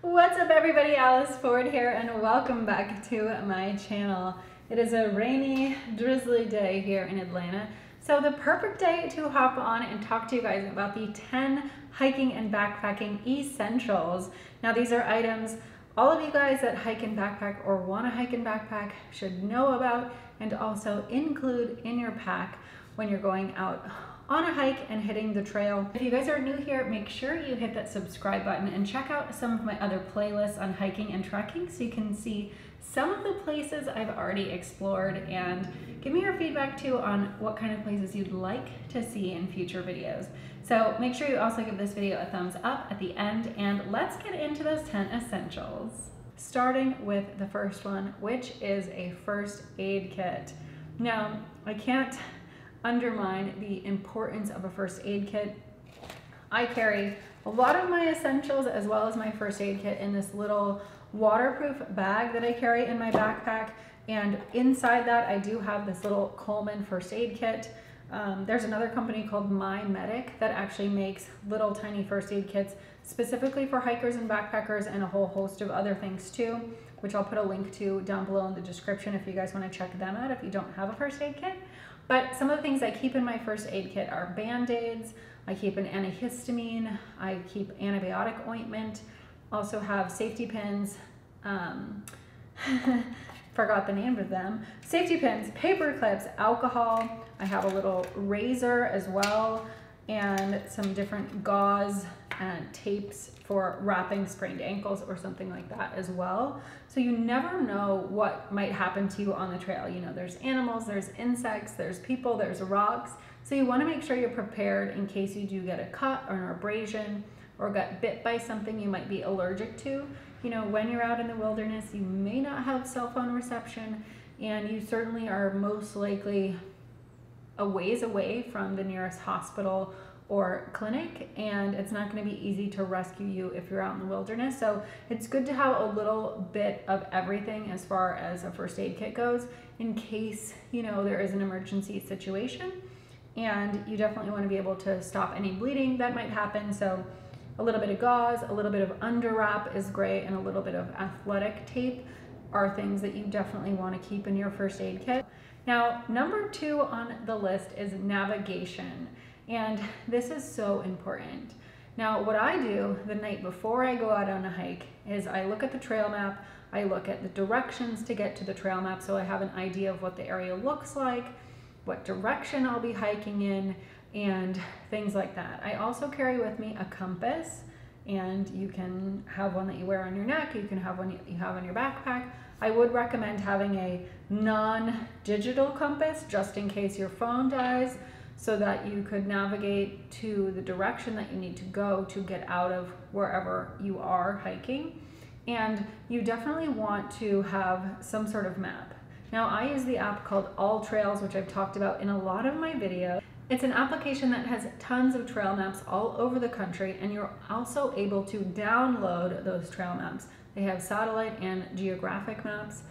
What's up everybody, Alice Ford here and welcome back to my channel. It is a rainy, drizzly day here in Atlanta, so the perfect day to hop on and talk to you guys about the 10 hiking and backpacking essentials. Now these are items all of you guys that hike and backpack or want to hike and backpack should know about and also include in your pack when you're going out on a hike and hitting the trail. If you guys are new here, make sure you hit that subscribe button and check out some of my other playlists on hiking and trekking so you can see some of the places I've already explored, and give me your feedback too on what kind of places you'd like to see in future videos. So make sure you also give this video a thumbs up at the end, and let's get into those 10 essentials. Starting with the first one, which is a first aid kit. Now, I can't undermine the importance of a first aid kit. I carry a lot of my essentials as well as my first aid kit in this little waterproof bag that I carry in my backpack, and inside that I do have this little Coleman first aid kit. There's another company called My Medic that actually makes little tiny first aid kits specifically for hikers and backpackers, and a whole host of other things too, which I'll put a link to down below in the description if you guys want to check them out if you don't have a first aid kit. But some of the things I keep in my first aid kit are Band-Aids, I keep an antihistamine, I keep antibiotic ointment, also have safety pins, forgot the name of them, safety pins, paper clips, alcohol, I have a little razor as well, and some different gauze and tapes for wrapping sprained ankles or something like that as well. So you never know what might happen to you on the trail. You know, there's animals, there's insects, there's people, there's rocks. So you want to make sure you're prepared in case you do get a cut or an abrasion or get bit by something you might be allergic to. You know, when you're out in the wilderness, you may not have cell phone reception, and you certainly are most likely a ways away from the nearest hospital or clinic, and it's not going to be easy to rescue you if you're out in the wilderness. So it's good to have a little bit of everything as far as a first aid kit goes in case, you know, there is an emergency situation, and you definitely want to be able to stop any bleeding that might happen. So a little bit of gauze, a little bit of under wrap is great, and a little bit of athletic tape are things that you definitely want to keep in your first aid kit. Now, number 2 on the list is navigation. And this is so important. Now, what I do the night before I go out on a hike is I look at the trail map, I look at the directions to get to the trail map so I have an idea of what the area looks like, what direction I'll be hiking in, and things like that. I also carry with me a compass, and you can have one that you wear on your neck, you can have one you have on your backpack. I would recommend having a non-digital compass just in case your phone dies, so that you could navigate to the direction that you need to go to get out of wherever you are hiking. And you definitely want to have some sort of map. Now, I use the app called All Trails, which I've talked about in a lot of my videos. It's an application that has tons of trail maps all over the country, and you're also able to download those trail maps. They have satellite and geographic maps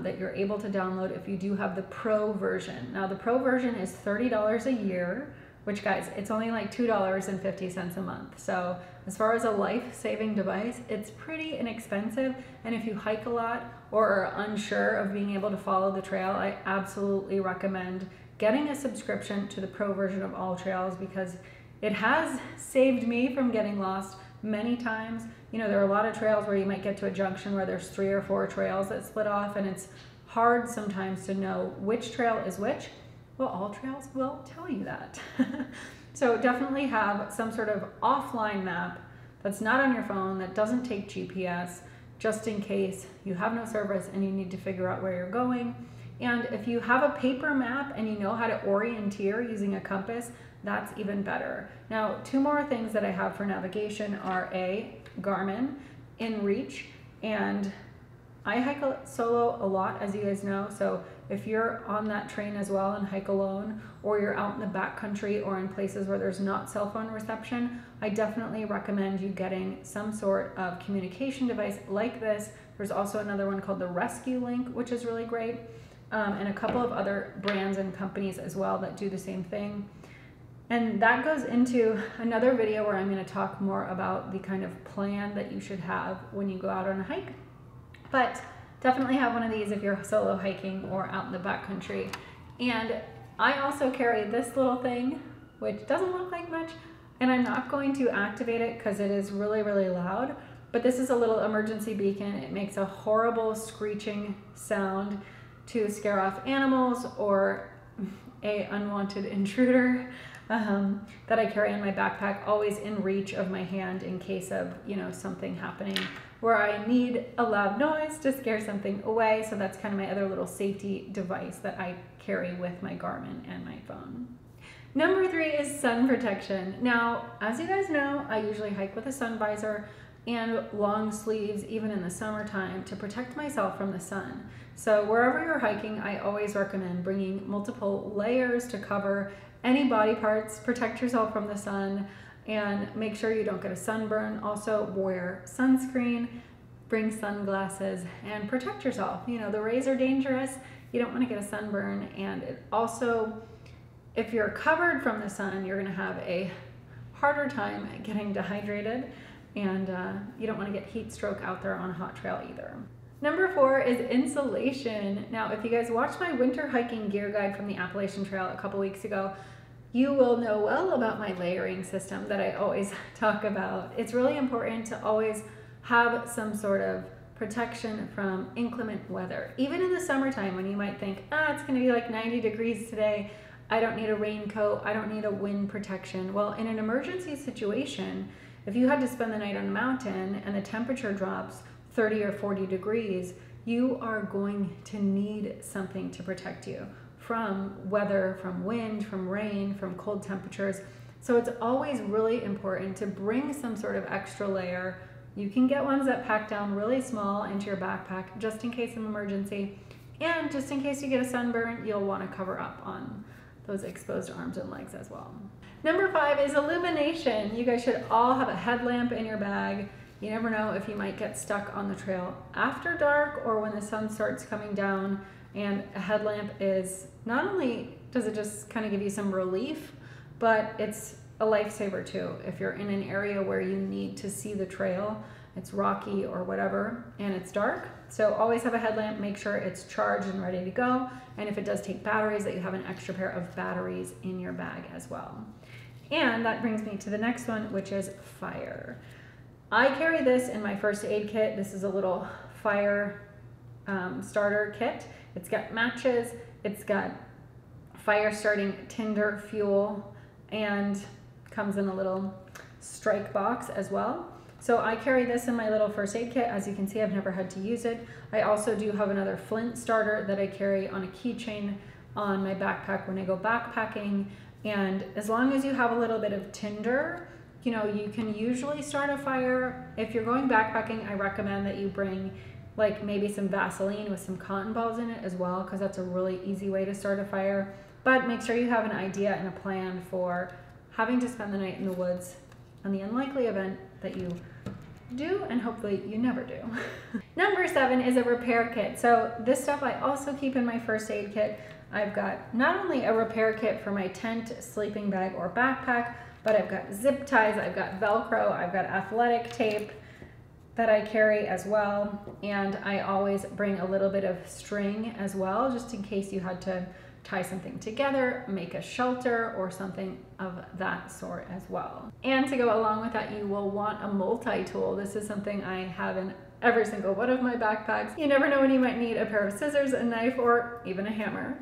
that you're able to download if you do have the Pro version. Now, the Pro version is $30 a year, which, guys, it's only like $2.50 a month. So as far as a life-saving device, it's pretty inexpensive. And if you hike a lot or are unsure of being able to follow the trail, I absolutely recommend getting a subscription to the Pro version of All Trails, because it has saved me from getting lost many times. You know, there are a lot of trails where you might get to a junction where there's 3 or 4 trails that split off, and it's hard sometimes to know which trail is which. Well, All Trails will tell you that. So definitely have some sort of offline map that's not on your phone, that doesn't take GPS, just in case you have no service and you need to figure out where you're going. And if you have a paper map and you know how to orienteer using a compass, that's even better. Now, 2 more things that I have for navigation are a Garmin InReach, and I hike solo a lot, as you guys know. So if you're on that train as well and hike alone, or you're out in the backcountry or in places where there's not cell phone reception, I definitely recommend you getting some sort of communication device like this. There's also another one called the Rescue Link, which is really great, and a couple of other brands and companies as well that do the same thing. And that goes into another video where I'm going to talk more about the kind of plan that you should have when you go out on a hike. But definitely have one of these if you're solo hiking or out in the backcountry. And I also carry this little thing, which doesn't look like much, and I'm not going to activate it because it is really, really loud. But this is a little emergency beacon. It makes a horrible screeching sound to scare off animals or a unwanted intruder. That I carry in my backpack, always in reach of my hand in case of, something happening where I need a loud noise to scare something away. So that's kind of my other little safety device that I carry with my Garmin and my phone. Number 3 is sun protection. Now, as you guys know, I usually hike with a sun visor and long sleeves, even in the summertime, to protect myself from the sun. So wherever you're hiking, I always recommend bringing multiple layers to cover any body parts, protect yourself from the sun, and make sure you don't get a sunburn. Also wear sunscreen, bring sunglasses, and protect yourself. The rays are dangerous. You don't want to get a sunburn. And it also, if you're covered from the sun, you're going to have a harder time getting dehydrated, and you don't want to get heat stroke out there on a hot trail either. Number 4 is insulation. Now, if you guys watched my winter hiking gear guide from the Appalachian Trail a couple weeks ago, you will know well about my layering system that I always talk about. It's really important to always have some sort of protection from inclement weather. Even in the summertime when you might think, it's gonna be like 90 degrees today, I don't need a raincoat, I don't need a wind protection. Well, in an emergency situation, if you had to spend the night on a mountain and the temperature drops 30 or 40 degrees, you are going to need something to protect you from weather, from wind, from rain, from cold temperatures. So it's always really important to bring some sort of extra layer. You can get ones that pack down really small into your backpack just in case of emergency. And just in case you get a sunburn, you'll want to cover up on those exposed arms and legs as well. Number 5 is illumination. You guys should all have a headlamp in your bag. You never know if you might get stuck on the trail after dark or when the sun starts coming down. And a headlamp is, not only does it just kind of give you some relief, but it's a lifesaver too. If you're in an area where you need to see the trail, it's rocky or whatever, and it's dark. So always have a headlamp, make sure it's charged and ready to go. And if it does take batteries, that you have an extra pair of batteries in your bag as well. And that brings me to the next one, which is fire. I carry this in my first aid kit. This is a little fire starter kit. It's got matches, it's got fire starting tinder fuel, and comes in a little strike box as well. So I carry this in my little first aid kit. As you can see, I've never had to use it. I also do have another flint starter that I carry on a keychain on my backpack when I go backpacking. And as long as you have a little bit of tinder, you can usually start a fire. If you're going backpacking, I recommend that you bring like maybe some Vaseline with some cotton balls in it as well, because that's a really easy way to start a fire. But make sure you have an idea and a plan for having to spend the night in the woods on the unlikely event that you do, and hopefully you never do. Number 7 is a repair kit. So this stuff I also keep in my first aid kit. I've got not only a repair kit for my tent, sleeping bag, or backpack, but I've got zip ties, I've got Velcro, I've got athletic tape that I carry as well. And I always bring a little bit of string as well, just in case you had to tie something together, make a shelter, or something of that sort as well. And to go along with that, you will want a multi-tool. This is something I have in every single one of my backpacks. You never know when you might need a pair of scissors, a knife, or even a hammer.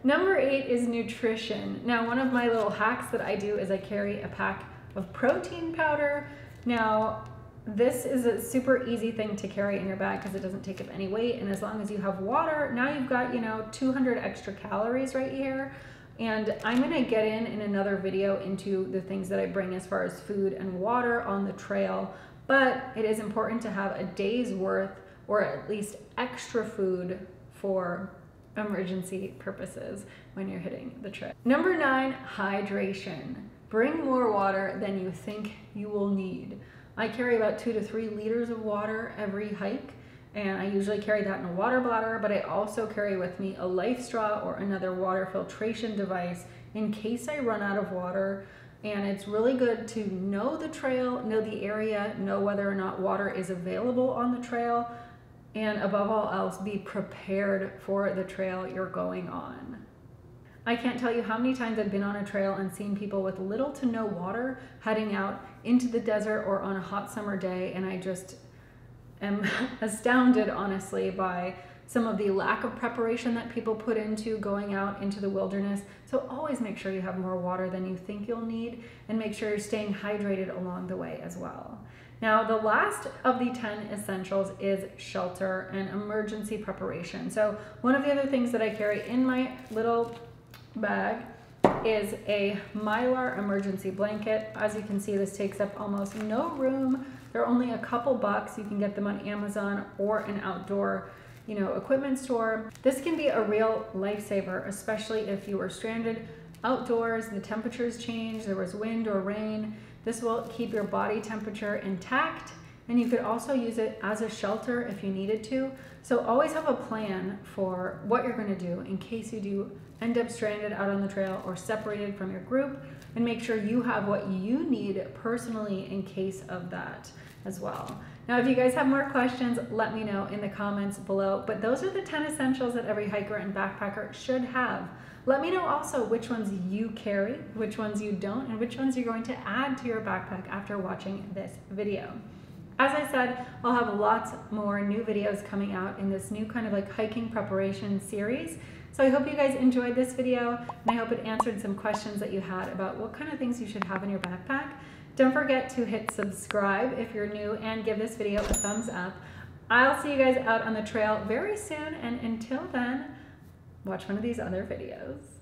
Number 8 is nutrition. Now, one of my little hacks that I do is I carry a pack of protein powder. Now, this is a super easy thing to carry in your bag because it doesn't take up any weight, and as long as you have water, now you've got 200 extra calories right here. And I'm gonna get in another video into the things that I bring as far as food and water on the trail, but it is important to have a day's worth or at least extra food for emergency purposes when you're hitting the trail. Number 9, hydration. Bring more water than you think you will need. I carry about 2 to 3 liters of water every hike, and I usually carry that in a water bladder, but I also carry with me a life straw or another water filtration device in case I run out of water. And it's really good to know the trail, know the area, know whether or not water is available on the trail, and above all else, be prepared for the trail you're going on. I can't tell you how many times I've been on a trail and seen people with little to no water heading out into the desert or on a hot summer day, and I just am astounded, honestly, by some of the lack of preparation that people put into going out into the wilderness. So always make sure you have more water than you think you'll need, and make sure you're staying hydrated along the way as well. Now, the last of the 10 essentials is shelter and emergency preparation. So one of the other things that I carry in my little bag is a Mylar emergency blanket. As you can see, this takes up almost no room. They're only a couple bucks. You can get them on Amazon or an outdoor equipment store. This can be a real lifesaver, especially if you were stranded outdoors, the temperatures change, there was wind or rain. This will keep your body temperature intact, and you could also use it as a shelter if you needed to. So always have a plan for what you're going to do in case you do end up stranded out on the trail or separated from your group, and make sure you have what you need personally in case of that as well. Now, if you guys have more questions, let me know in the comments below, but those are the 10 essentials that every hiker and backpacker should have. Let me know also which ones you carry, which ones you don't, and which ones you're going to add to your backpack after watching this video. As I said, I'll have lots more new videos coming out in this new kind of like hiking preparation series. So I hope you guys enjoyed this video, and I hope it answered some questions that you had about what kind of things you should have in your backpack. Don't forget to hit subscribe if you're new, and give this video a thumbs up. I'll see you guys out on the trail very soon, and until then, watch one of these other videos.